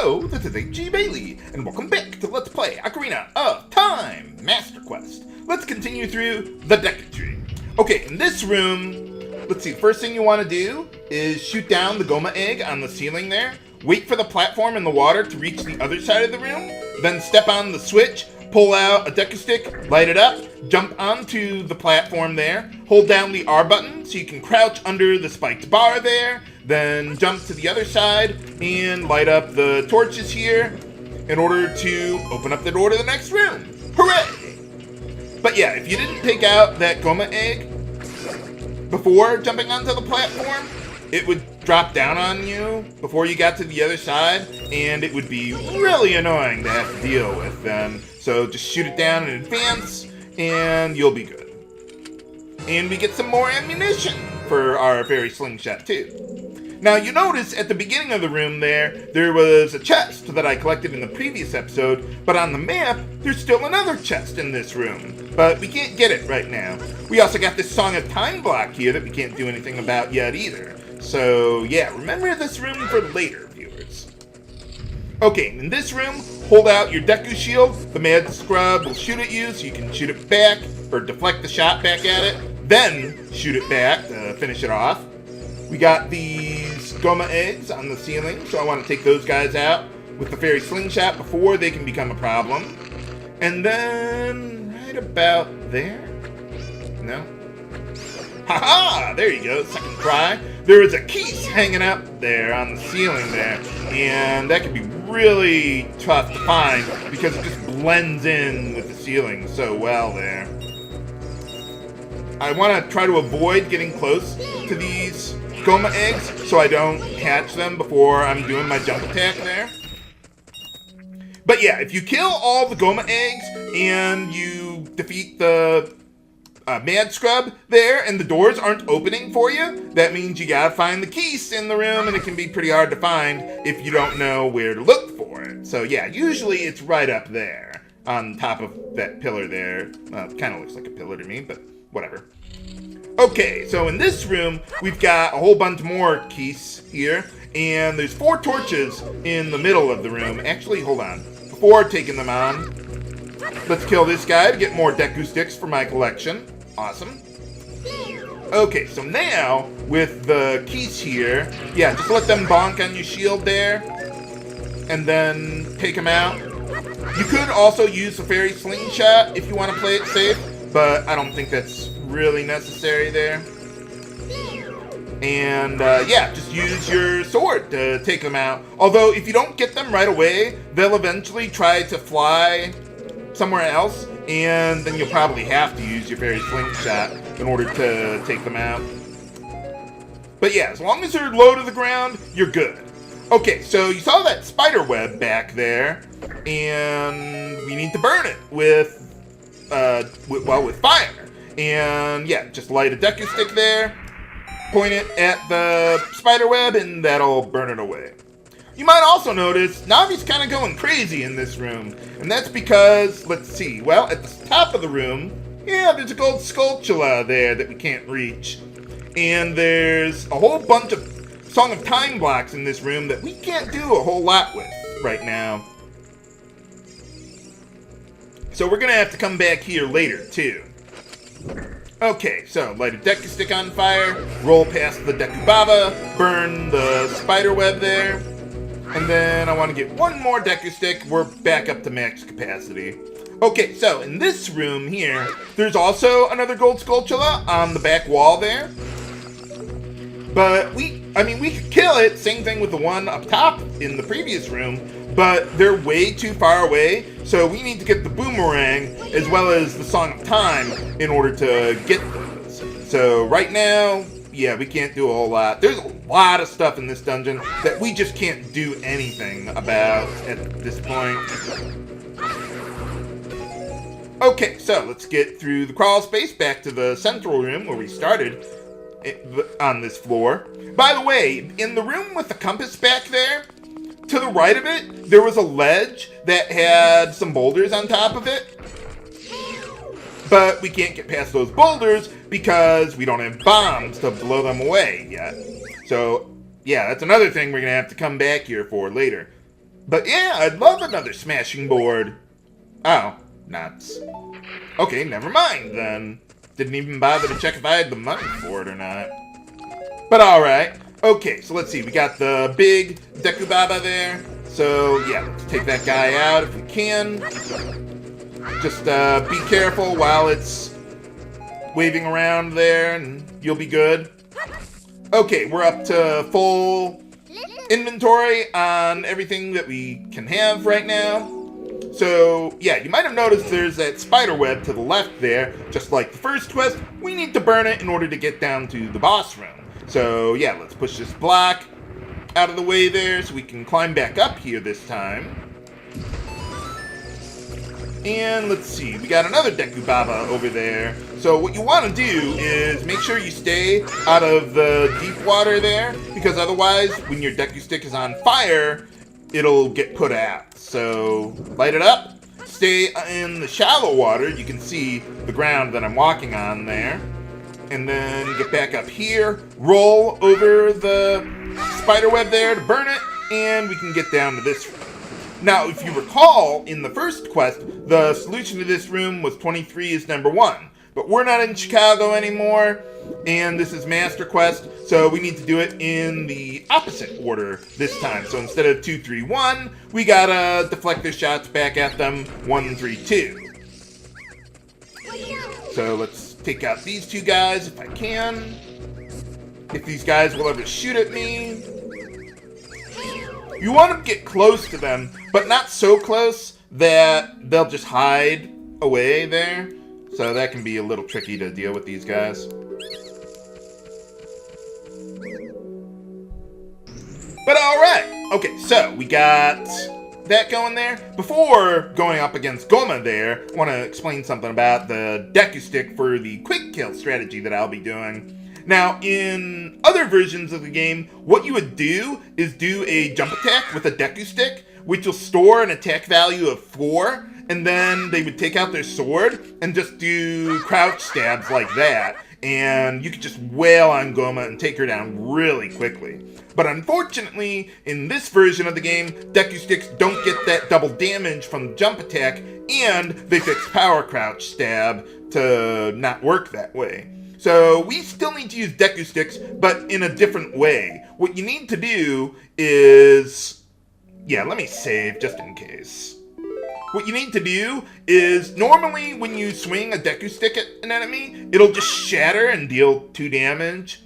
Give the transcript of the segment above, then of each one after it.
Hello, this is H.G. Bailey, and welcome back to Let's Play Ocarina of Time Master Quest. Let's continue through the Deku Tree. Okay, in this room, let's see, first thing you want to do is shoot down the Goma egg on the ceiling there, wait for the platform in the water to reach the other side of the room, then step on the switch, pull out a Deku stick, light it up, jump onto the platform there, hold down the R button so you can crouch under the spiked bar there, then jump to the other side and light up the torches here in order to open up the door to the next room. Hooray! But yeah, if you didn't take out that Goma egg before jumping onto the platform, it would drop down on you before you got to the other side, and it would be really annoying to have to deal with them. So just shoot it down in advance, and you'll be good. And we get some more ammunition for our fairy slingshot too. Now you notice at the beginning of the room there was a chest that I collected in the previous episode, but on the map, there's still another chest in this room. But we can't get it right now. We also got this Song of Time block here that we can't do anything about yet either. So yeah, remember this room for later, viewers. Okay, in this room, hold out your Deku Shield. The Mad Scrub will shoot at you so you can shoot it back, or deflect the shot back at it, then shoot it back to finish it off. We got these Goma eggs on the ceiling, so I want to take those guys out with the fairy slingshot before they can become a problem. And then, right about there? No? Haha! There you go, second try. There is a keys hanging up there on the ceiling there, and that can be really tough to find because it just blends in with the ceiling so well there. I want to try to avoid getting close to these Goma eggs so I don't catch them before I'm doing my jump attack there. But yeah, if you kill all the Goma eggs and you defeat the Mad Scrub there and the doors aren't opening for you, that means you gotta find the keys in the room, and it can be pretty hard to find if you don't know where to look for it. So yeah, usually it's right up there on top of that pillar there. It kind of looks like a pillar to me, but whatever. Okay, so in this room, we've got a whole bunch more keys here, and there's 4 torches in the middle of the room. Actually, hold on. Before taking them on, let's kill this guy to get more Deku sticks for my collection. Awesome. Okay, so now, with the keys here, yeah, just let them bonk on your shield there, and then take them out. You could also use the fairy slingshot if you want to play it safe, but I don't think that's really necessary there. And yeah, just use your sword to take them out. Although if you don't get them right away, they'll eventually try to fly somewhere else, and then you'll probably have to use your fairy slingshot in order to take them out. But yeah, as long as they're low to the ground, you're good. Okay, so you saw that spider web back there, and we need to burn it with fire. And yeah, just light a Deku stick there, point it at the spider web, and that'll burn it away. You might also notice Navi's kind of going crazy in this room, and that's because, let's see, well, at the top of the room, yeah, there's a gold sculpture there that we can't reach. And there's a whole bunch of Song of Time blocks in this room that we can't do a whole lot with right now. So we're going to have to come back here later, too. Okay, so light a Deku stick on fire, roll past the Deku Baba, burn the spider web there, and then I want to get one more Deku stick. We're back up to max capacity. Okay, so in this room here, there's also another gold sculpture on the back wall there. But we could kill it, same thing with the one up top in the previous room, but they're way too far away, so we need to get the boomerang as well as the Song of Time in order to get those. So right now, yeah, we can't do a whole lot. There's a lot of stuff in this dungeon that we just can't do anything about at this point. Okay, so let's get through the crawl space back to the central room where we started on this floor. By the way, in the room with the compass back there, to the right of it, there was a ledge that had some boulders on top of it. But we can't get past those boulders because we don't have bombs to blow them away yet. So, yeah, that's another thing we're going to have to come back here for later. But yeah, I'd love another smashing board. Oh, nuts. Okay, never mind then. Didn't even bother to check if I had the money for it or not. But alright. Okay, so let's see. We got the big Deku Baba there. So yeah, let's take that guy out if we can. Just be careful while it's waving around there and you'll be good. Okay, we're up to full inventory on everything that we can have right now. So, yeah, you might have noticed there's that spider web to the left there. Just like the first quest, we need to burn it in order to get down to the boss room. So, yeah, let's push this block out of the way there so we can climb back up here this time. And let's see, we got another Deku Baba over there. So what you want to do is make sure you stay out of the deep water there, because otherwise, when your Deku Stick is on fire, it'll get put out. So light it up, stay in the shallow water. You can see the ground that I'm walking on there. And then get back up here, roll over the spider web there to burn it, and we can get down to this room. Now, if you recall, in the first quest, the solution to this room was 23 is number 1. But we're not in Chicago anymore, and this is Master Quest, so we need to do it in the opposite order this time. So instead of 2, 3, 1, we gotta deflect their shots back at them 1, 3, 2. So let's take out these two guys if I can. If these guys will ever shoot at me. You want to get close to them, but not so close that they'll just hide away there. So that can be a little tricky to deal with these guys. But alright. Okay, so we got that going there. Before going up against Goma there, I want to explain something about the Deku Stick for the quick kill strategy that I'll be doing. Now, in other versions of the game, what you would do is do a jump attack with a Deku Stick, which will store an attack value of 4, and then they would take out their sword and just do crouch stabs like that, and you could just wail on Goma and take her down really quickly. But unfortunately, in this version of the game, Deku Sticks don't get that double damage from the jump attack, and they fix Power Crouch Stab to not work that way. So we still need to use Deku Sticks, but in a different way. What you need to do is... Yeah, let me save just in case. What you need to do is, normally when you swing a Deku Stick at an enemy, it'll just shatter and deal 2 damage.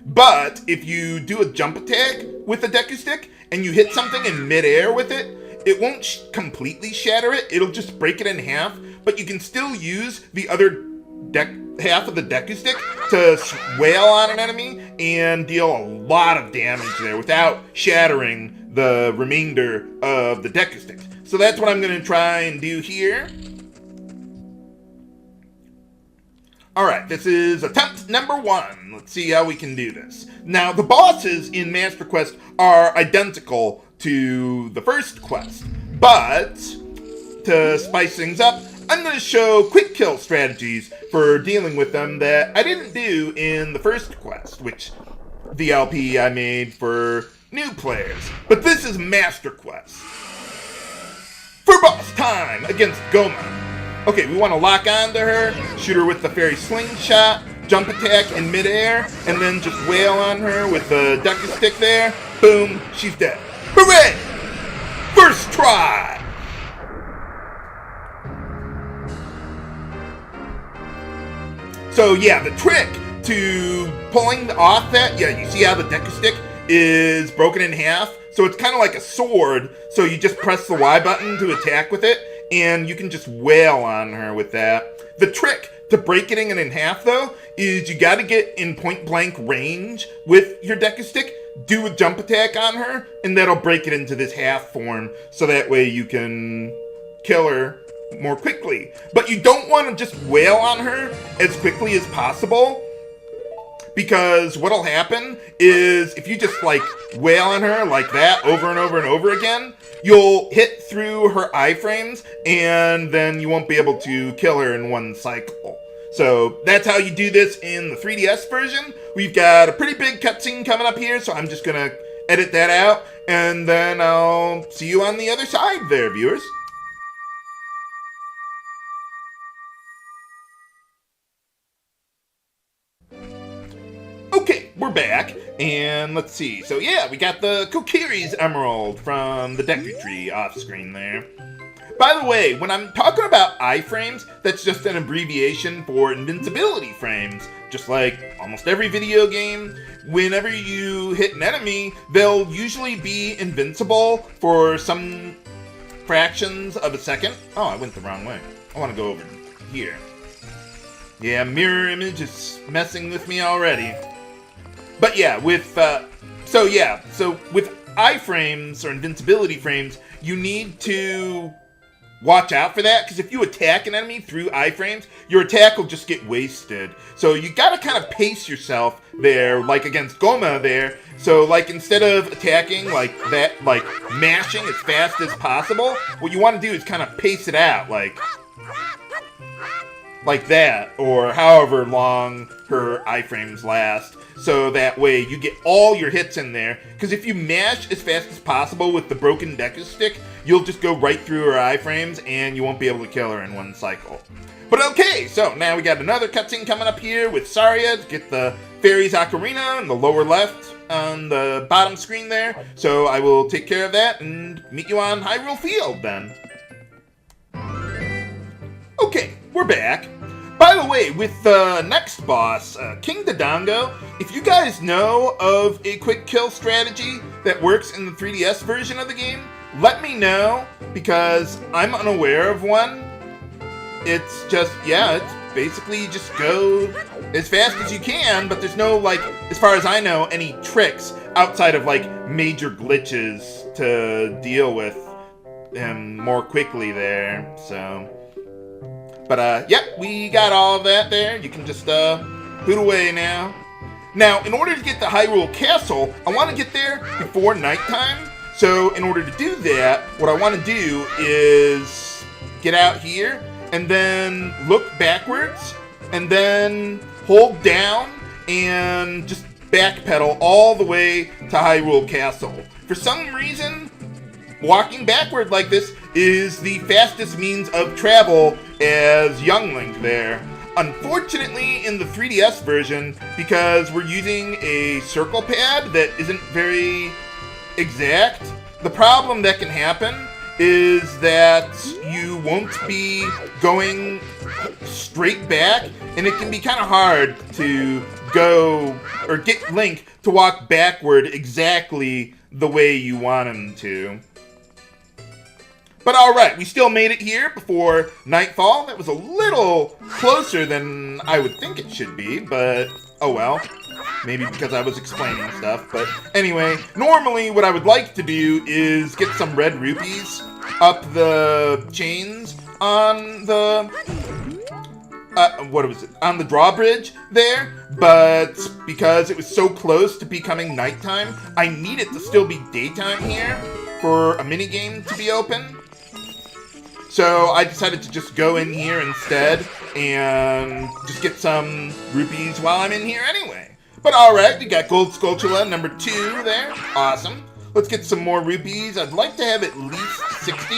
But if you do a jump attack with a Deku Stick, and you hit something in midair with it, it won't completely shatter it, it'll just break it in half, but you can still use the other half of the Deku Stick to wail on an enemy and deal a lot of damage there without shattering the remainder of the Deku Sticks. So that's what I'm going to try and do here. Alright, this is attempt number 1. Let's see how we can do this. Now, the bosses in Master Quest are identical to the first quest, but to spice things up, I'm going to show quick kill strategies for dealing with them that I didn't do in the first quest, which the LP I made for new players. But this is Master Quest. For boss time against Goma. Okay, we want to lock onto her, shoot her with the fairy slingshot, jump attack in midair, and then just wail on her with the Deku Stick there. Boom, she's dead. Hooray! First try! So yeah, the trick to pulling off that, yeah, you see how the Deku Stick is broken in half? So it's kind of like a sword, so you just press the Y button to attack with it, and you can just wail on her with that. The trick to breaking it in half, though, is you gotta get in point-blank range with your Deku Stick, do a jump attack on her, and that'll break it into this half form, so that way you can kill her more quickly. But you don't want to just wail on her as quickly as possible, because what'll happen is if you just like wail on her like that over and over and over again, you'll hit through her iframes and then you won't be able to kill her in one cycle. So that's how you do this in the 3DS version. We've got a pretty big cutscene coming up here, so I'm just gonna edit that out, and then I'll see you on the other side there, viewers. Okay, we're back, and let's see. So yeah, we got the Kokiri's Emerald from the Deku Tree off screen there. By the way, when I'm talking about iframes, that's just an abbreviation for invincibility frames. Just like almost every video game, whenever you hit an enemy, they'll usually be invincible for some fractions of a second. Oh, I went the wrong way. I want to go over here. Yeah, mirror image is messing with me already. But yeah, with so with iframes or invincibility frames, you need to watch out for that, because if you attack an enemy through iframes, your attack will just get wasted. So you gotta kind of pace yourself there, like against Goma there. So like instead of attacking like that, like mashing as fast as possible, what you want to do is kind of pace it out, like that, or however long her iframes last. So that way you get all your hits in there. Because if you mash as fast as possible with the broken Deku stick, you'll just go right through her iframes and you won't be able to kill her in one cycle. But okay, so now we got another cutscene coming up here with Saria to get the Fairy's Ocarina in the lower left on the bottom screen there. So I will take care of that and meet you on Hyrule Field then. Okay, we're back. By the way, with the next boss, King Dodongo, if you guys know of a quick kill strategy that works in the 3DS version of the game, let me know, because I'm unaware of one. It's just, yeah, it's basically just go as fast as you can, but there's no, like, as far as I know, any tricks outside of, like, major glitches to deal with him more quickly there, so... But, yep, we got all of that there. You can just, hoot away now. Now, in order to get to Hyrule Castle, I want to get there before nighttime. So, in order to do that, what I want to do is get out here, and then look backwards, and then hold down, and just backpedal all the way to Hyrule Castle. For some reason, walking backward like this is the fastest means of travel as Young Link there. Unfortunately, in the 3DS version, because we're using a circle pad that isn't very exact, the problem that can happen is that you won't be going straight back, and it can be kind of hard to go, or get Link to walk backward exactly the way you want him to. But alright, we still made it here before nightfall. That was a little closer than I would think it should be, but oh well. Maybe because I was explaining stuff, but anyway, normally what I would like to do is get some red rupees up the chains on the, on the drawbridge there, but because it was so close to becoming nighttime, I need it to still be daytime here for a minigame to be open. So I decided to just go in here instead and just get some rupees while I'm in here anyway. But alright, we got Gold Skulltula number 2 there. Awesome. Let's get some more rupees. I'd like to have at least 60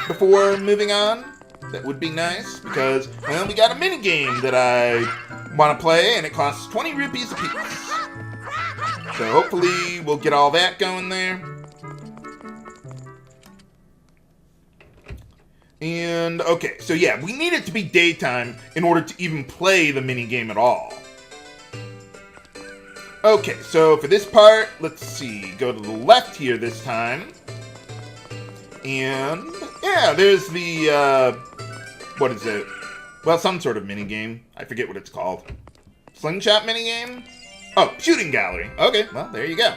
before moving on. That would be nice because, well, we got a minigame that I want to play and it costs 20 rupees a piece. So hopefully we'll get all that going there. And, okay, so yeah, we need it to be daytime in order to even play the minigame at all. Okay, so for this part, let's see, go to the left here this time. And, yeah, there's the, what is it? Well, some sort of minigame. I forget what it's called. Slingshot minigame? Oh, shooting gallery. Okay, well, there you go.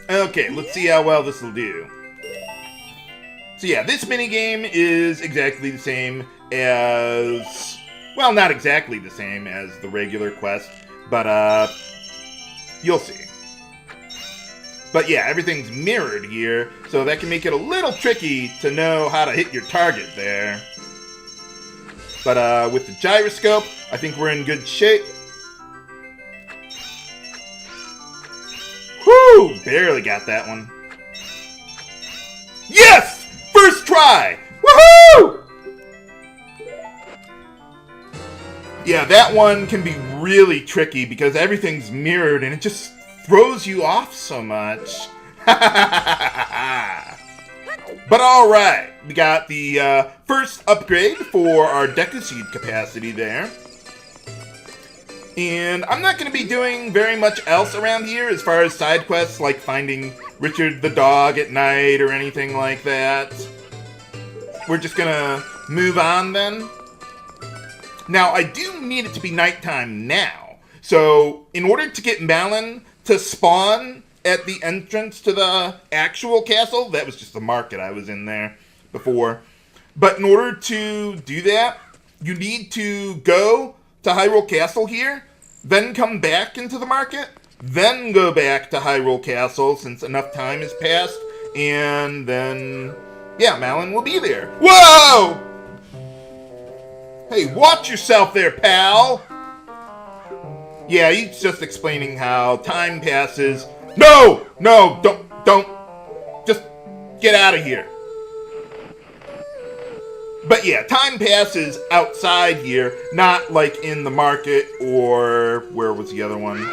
Okay, let's see how well this will do. So yeah, this minigame is exactly the same as... Well, not exactly the same as the regular quest, but, you'll see. But yeah, everything's mirrored here, so that can make it a little tricky to know how to hit your target there. But, with the gyroscope, I think we're in good shape. Woo! Barely got that one. Yes! First try! Woohoo! Yeah, that one can be really tricky because everything's mirrored and it just throws you off so much. But alright, we got the first upgrade for our Deku Seed capacity there. And I'm not going to be doing very much else around here as far as side quests like finding Richard the dog at night or anything like that. We're just going to move on then. Now, I do need it to be nighttime now. So, in order to get Malin to spawn at the entrance to the actual castle, that was just the market I was in there before. But in order to do that, you need to go to Hyrule Castle here, then come back into the market, then go back to Hyrule Castle since enough time has passed, and then, yeah, Malin will be there. Whoa! Hey, watch yourself there, pal! Yeah, he's just explaining how time passes. No! No, don't. Just get out of here. But yeah, time passes outside here, not like in the market or where was the other one?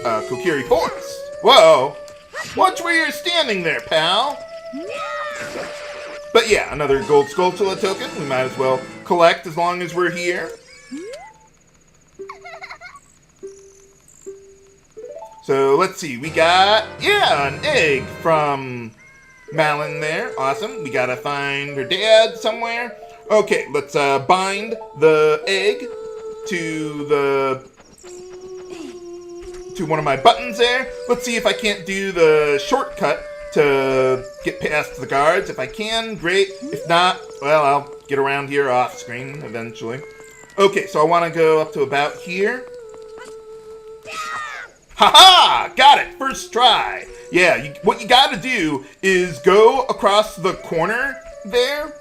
Kokiri Forest. Whoa! Watch where you're standing there, pal! But yeah, another gold Skulltula token we might as well collect as long as we're here. So let's see, we got, yeah, an egg from Malin there. Awesome. We gotta find her dad somewhere. Okay, let's bind the egg to one of my buttons there. Let's see if I can't do the shortcut to get past the guards. If I can, great. If not, well, I'll get around here off screen eventually. Okay, so I want to go up to about here. Haha! Got it! First try! Yeah, what you gotta do is go across the corner there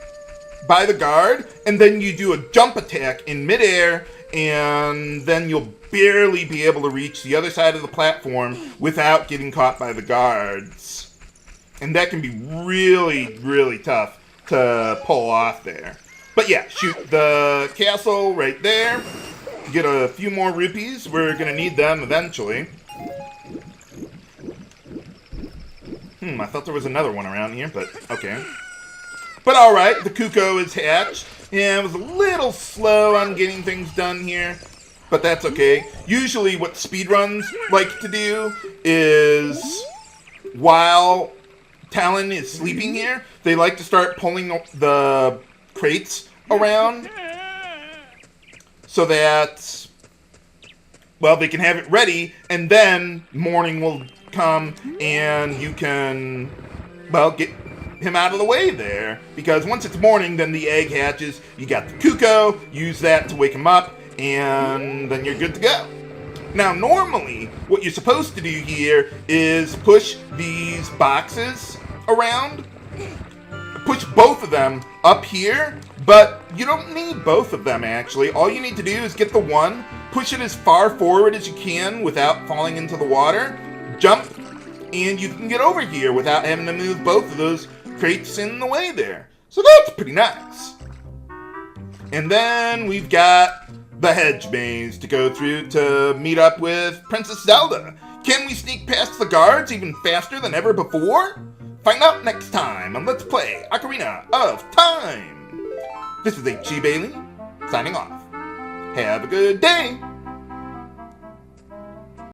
by the guard, and then you do a jump attack in midair, and then you'll barely be able to reach the other side of the platform without getting caught by the guards. And that can be really, really tough to pull off there. But yeah, shoot the castle right there. Get a few more rupees. We're gonna need them eventually. I thought there was another one around here, but okay. But alright, the Kuko is hatched. Yeah, it was a little slow on getting things done here, but that's okay. Usually what speedruns like to do is, while Talon is sleeping here, they like to start pulling the crates around so that, well, they can have it ready, and then morning will come and you can, well, get him out of the way there. Because once it's morning, then the egg hatches, you got the Kuko, use that to wake him up, and then you're good to go. Now, normally, what you're supposed to do here is push these boxes around, push both of them up here, but you don't need both of them, actually. All you need to do is get the one, push it as far forward as you can without falling into the water, jump, and you can get over here without having to move both of those crates in the way there. So that's pretty nice. And then we've got the hedge maze to go through to meet up with Princess Zelda. Can we sneak past the guards even faster than ever before? Find out next time on Let's Play Ocarina of Time. This is H.G. Bailey, signing off. Have a good day.